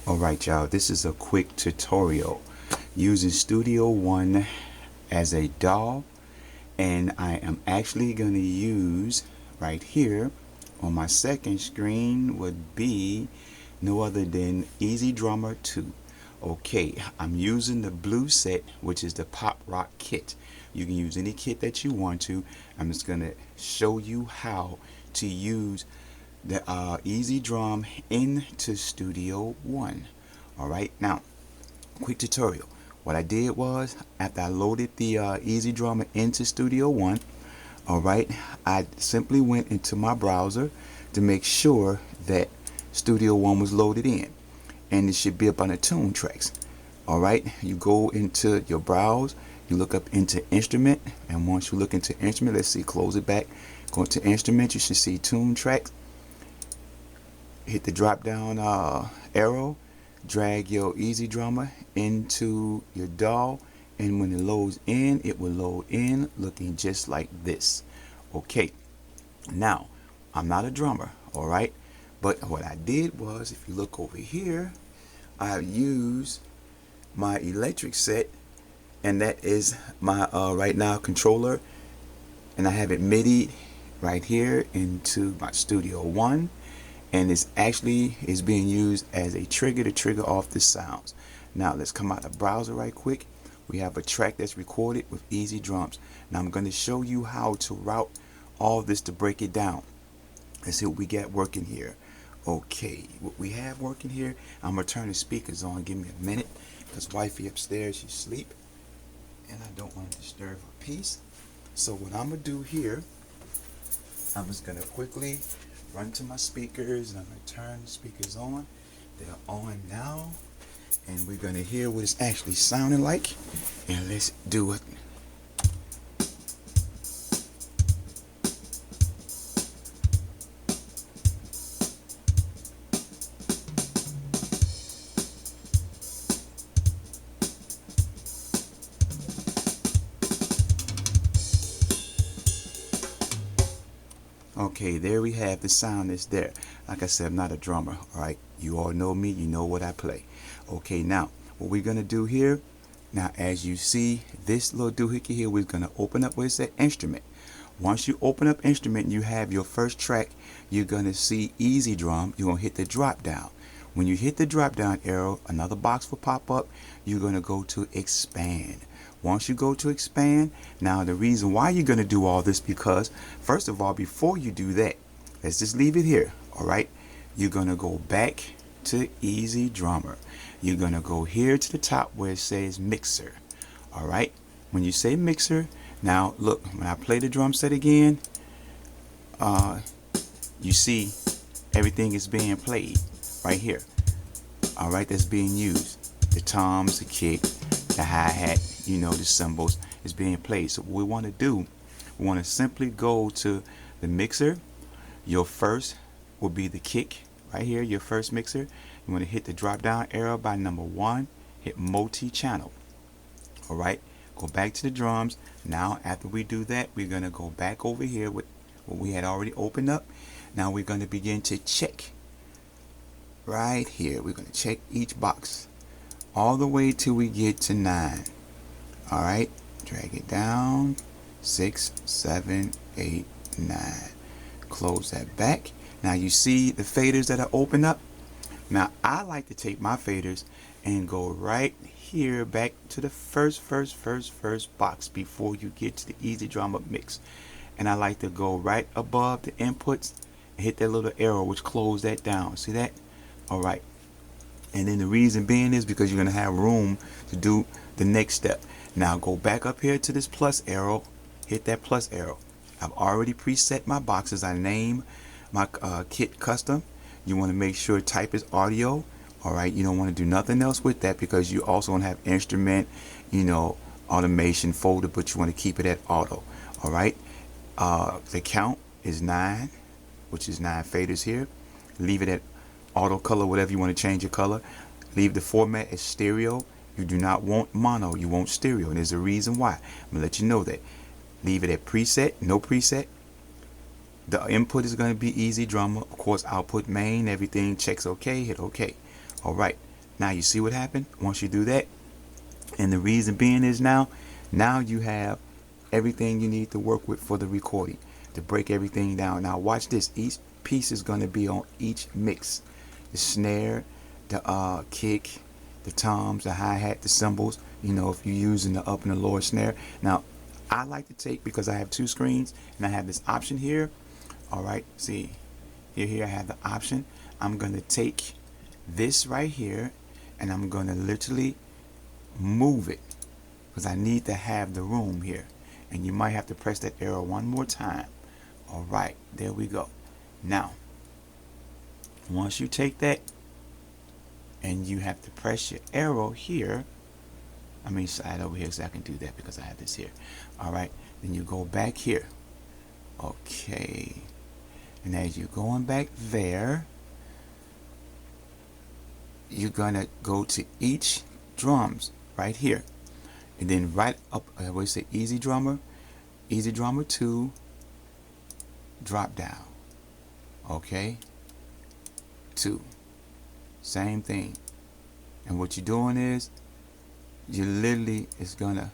Alright y'all, this is a quick tutorial using Studio One as a DAW, and I am actually going to use right here on my second screen would be no other than ezdrummer 2. Okay, I'm using the blue set, which is the pop rock kit. You can use any kit that you want to. I'm just going to show you how to use the ezdrum into Studio One. Alright, now quick tutorial. What I did was, after I loaded the ezdrummer into Studio One, alright, I simply went into my browser to make sure that Studio One was loaded in, and it should be up on the tune tracks. Alright, you go into your browse, you look up into instrument, and once you look into instrument, let's see, close it back, go into instrument, you should see tune tracks. Hit the drop down arrow, drag your ezdrummer into your DAW, and when it loads in, it will load in looking just like this. Okay, now I'm not a drummer, alright, but what I did was, if you look over here, I used my electric set, and that is my right now controller, and I have it midi right here into my Studio One, and it's actually is being used as a trigger to trigger off the sounds. Now let's come out the browser right quick. We have a track that's recorded with ezdrums. Now I'm going to show you how to route all this to break it down. Let's see what we got working here. Okay, what we have working here, I'm going to turn the speakers on. Give me a minute, because wifey upstairs, she's asleep, and I don't want to disturb her peace. So what I'm going to do here, I'm just going to quickly run to my speakers, and I'm going to turn the speakers on. They're on now, and we're going to hear what it's actually sounding like, and let's do it. Okay, there we have the sound that's there. Like I said, I'm not a drummer, alright? You all know me, you know what I play. Okay, now, what we're going to do here, now as you see, this little doohickey here, we're going to open up where it says instrument. Once you open up instrument and you have your first track, you're going to see ezdrum. You're going to hit the drop down. When you hit the drop down arrow, another box will pop up. You're going to go to expand. Once you go to expand, now the reason why you're going to do all this, because first of all, before you do that, let's just leave it here. Alright, you're going to go back to ezdrummer. You're going to go here to the top where it says mixer. Alright, when you say mixer, now look, when I play the drum set again, you see everything is being played right here. Alright, that's being used. The toms, the kick, the hi-hat, you know, the cymbals is being played. So what we want to do, we want to simply go to the mixer. Your first will be the kick right here, your first mixer. You want to hit the drop down arrow by number 1, hit multi-channel. Alright, go back to the drums. Now after we do that, we're going to go back over here with what we had already opened up. Now we're going to begin to check right here. We're going to check each box all the way till we get to 9. Alright, drag it down, 6, 7, 8, 9. Close that back. Now you see the faders that are open up. Now I like to take my faders and go right here back to the first box before you get to the ezdrummer mix. And I like to go right above the inputs and hit that little arrow which close that down. See that? Alright. And then the reason being is because you're going to have room to do the next step. Now go back up here to this plus arrow, hit that plus arrow. I've already preset my boxes. I name my kit custom. You want to make sure type is audio. Alright, you don't want to do nothing else with that, because you also want to have instrument, you know, automation folder, but you want to keep it at auto. Alright, the count is 9, which is 9 faders here. Leave it at auto color, whatever you want to change your color. Leave the format as stereo. You do not want mono, you want stereo, and there's a reason why. I'm gonna let you know that. Leave it at preset, no preset. The input is going to be ezdrummer. Of course, output main, everything checks okay, hit okay. Alright, Now you see what happened once you do that? And the reason being is now you have everything you need to work with for the recording, to break everything down. Now watch this. Each piece is going to be on each mix. The snare, the kick, the toms, the hi-hat, the cymbals, you know, if you're using the up and the lower snare. Now I like to take, because I have two screens and I have this option here. All right, see here I have the option. I'm going to take this right here and I'm going to literally move it, because I need to have the room here. And you might have to press that arrow one more time. All right, there we go. Now once you take that and you have to press your arrow here, I mean slide over here so I can do that because I have this here. All right, then you go back here. Okay, and as you're going back there, you're gonna go to each drums right here, and then right up, I always say ezdrummer 2, drop down. Okay, 2, same thing. And what you're doing is you literally is gonna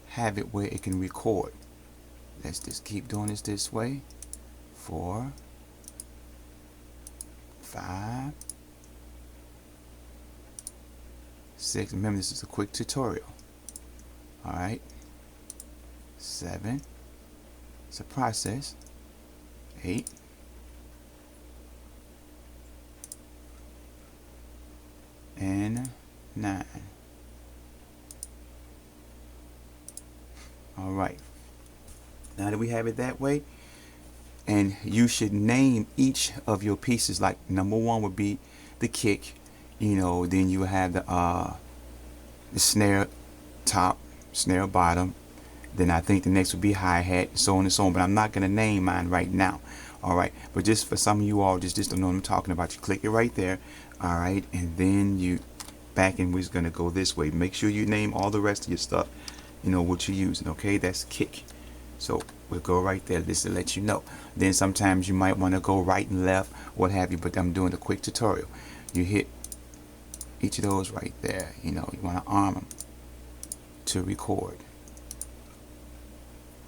have it where it can record. Let's just keep doing this way. 4, 5, 6. Remember, this is a quick tutorial. All right, 7. It's a process. 8. And 9. All right, now that we have it that way, and you should name each of your pieces. Like number 1 would be the kick, you know, then you have the snare top, snare bottom, then I think the next would be hi-hat, so on and so on, but I'm not going to name mine right now. All right, but just for some of you all just don't know what I'm talking about, you click it right there. All right, and then you back, and we're just going to go this way. Make sure you name all the rest of your stuff, you know, what you're using. Okay, that's kick, so we'll go right there. This to let you know. Then sometimes you might want to go right and left, what have you, but I'm doing a quick tutorial. You hit each of those right there, you know, you want to arm them to record.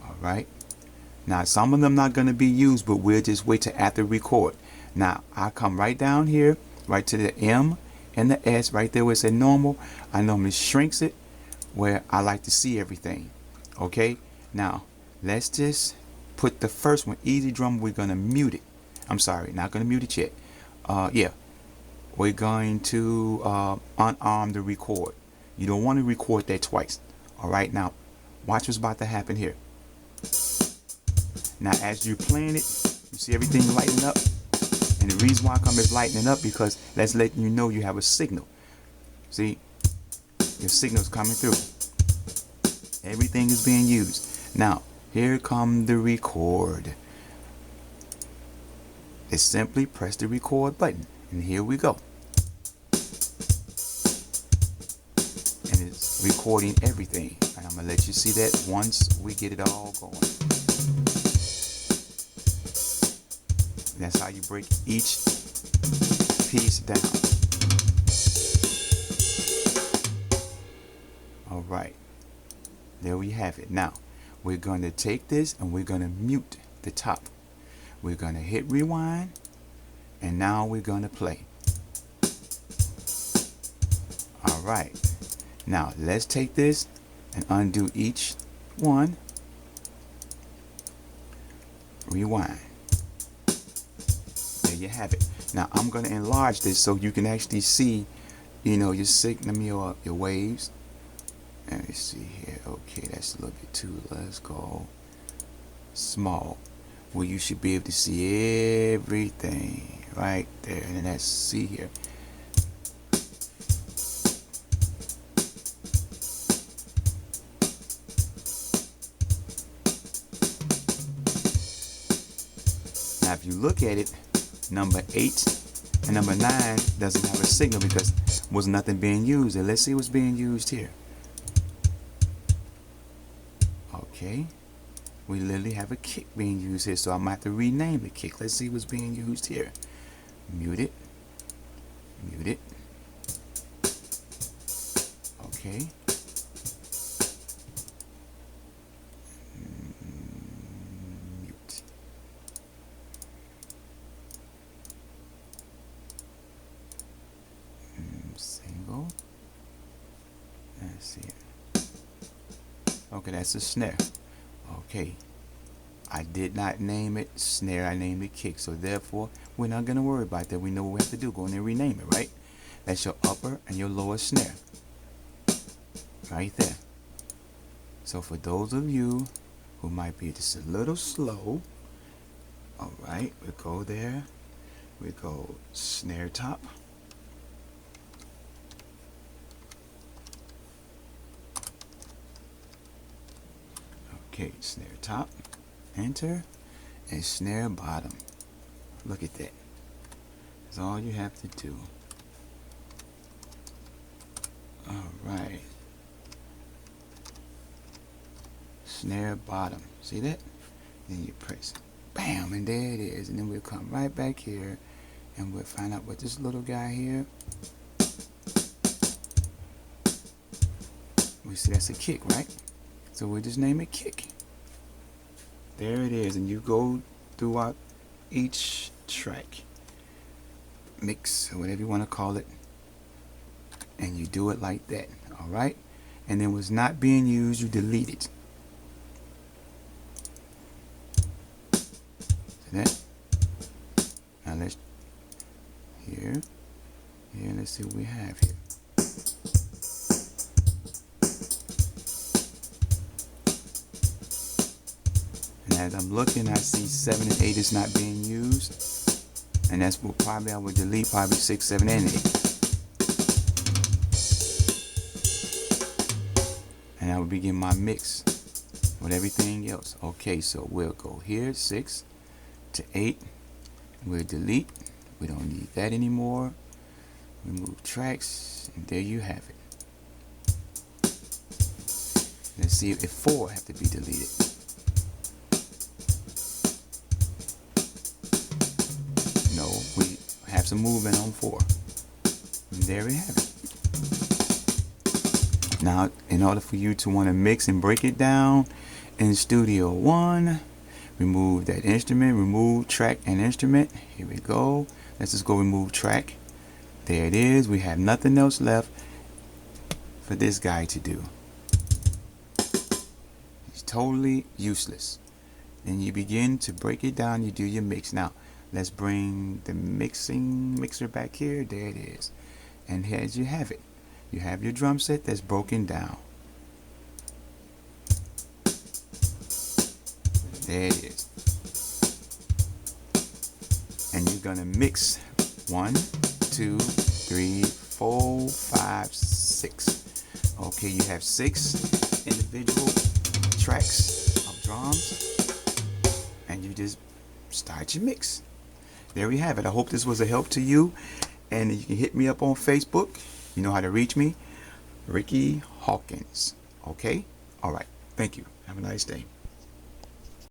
All right, now some of them not going to be used, but we'll just wait till after record. Now I come right down here, right to the M and the S right there where it said normal. I normally shrinks it where I like to see everything. Okay, now let's just put the first one, ezdrummer. We're gonna mute it. I'm sorry, not gonna mute it yet. Yeah, we're going to unarm the record. You don't want to record that twice. All right, now watch what's about to happen here. Now as you're playing it, you see everything lighting up, and the reason why I come is lightening up because that's letting you know you have a signal. See, your signal's coming through. Everything is being used. Now here come the record. It's simply press the record button, and here we go. And it's recording everything. And I'm gonna let you see that once we get it all going. That's how you break each piece down. All right, there we have it. Now we're going to take this and we're going to mute the top. We're going to hit rewind, and now we're going to play. All right, now let's take this and undo each one. Rewind. There you have it. Now I'm going to enlarge this so you can actually see, you know, your signal or your waves. Let me see here. Okay, that's a little bit too. Let's go small, where you should be able to see everything right there. And then let's see here. Now if you look at it, number 8 and number 9 doesn't have a signal because was nothing being used. And let's see what's being used here. Okay, we literally have a kick being used here, so I'm going to have to rename the kick. Let's see what's being used here. Mute it, mute it, Okay. Mute. Single. Let's see it. Okay, that's a snare. Okay. I did not name it snare, I named it kick. So therefore, we're not going to worry about that. We know what we have to do. Go in and rename it, right? That's your upper and your lower snare. Right there. So for those of you who might be just a little slow, alright, we go there. We go snare top. Okay, snare top. Enter. And snare bottom. Look at that. That's all you have to do. Alright. Snare bottom. See that? Then you press. Bam! And there it is. And then we'll come right back here and we'll find out what this little guy here. We see that's a kick, right? So we'll just name it kick. There it is. And you go throughout each track, mix, or whatever you want to call it, and you do it like that. Alright? And then what's not being used, you delete it. See that? Now let's here, let's see what we have here. And as I'm looking, I see 7 and 8 is not being used, and that's what probably I would delete, probably 6, 7, and 8. And I would begin my mix with everything else. Okay, so we'll go here, 6 to 8. We'll delete. We don't need that anymore. Remove tracks, and there you have it. Let's see if 4 have to be deleted. No, we have some movement on 4. And there we have it. Now, in order for you to want to mix and break it down in Studio One, remove that instrument, remove track and instrument. Here we go. Let's just go remove track. There it is. We have nothing else left for this guy to do. He's totally useless. Then you begin to break it down. You do your mix. Now, let's bring the mixer back here. There it is. And here you have it. You have your drum set that's broken down. There it is. And you're gonna mix 1, 2, 3, 4, 5, 6. Okay, you have 6 individual tracks of drums, and you just start your mix. There we have it. I hope this was a help to you, and you can hit me up on Facebook. You know how to reach me, Ricky Hawkins. Okay? All right. Thank you. Have a nice day.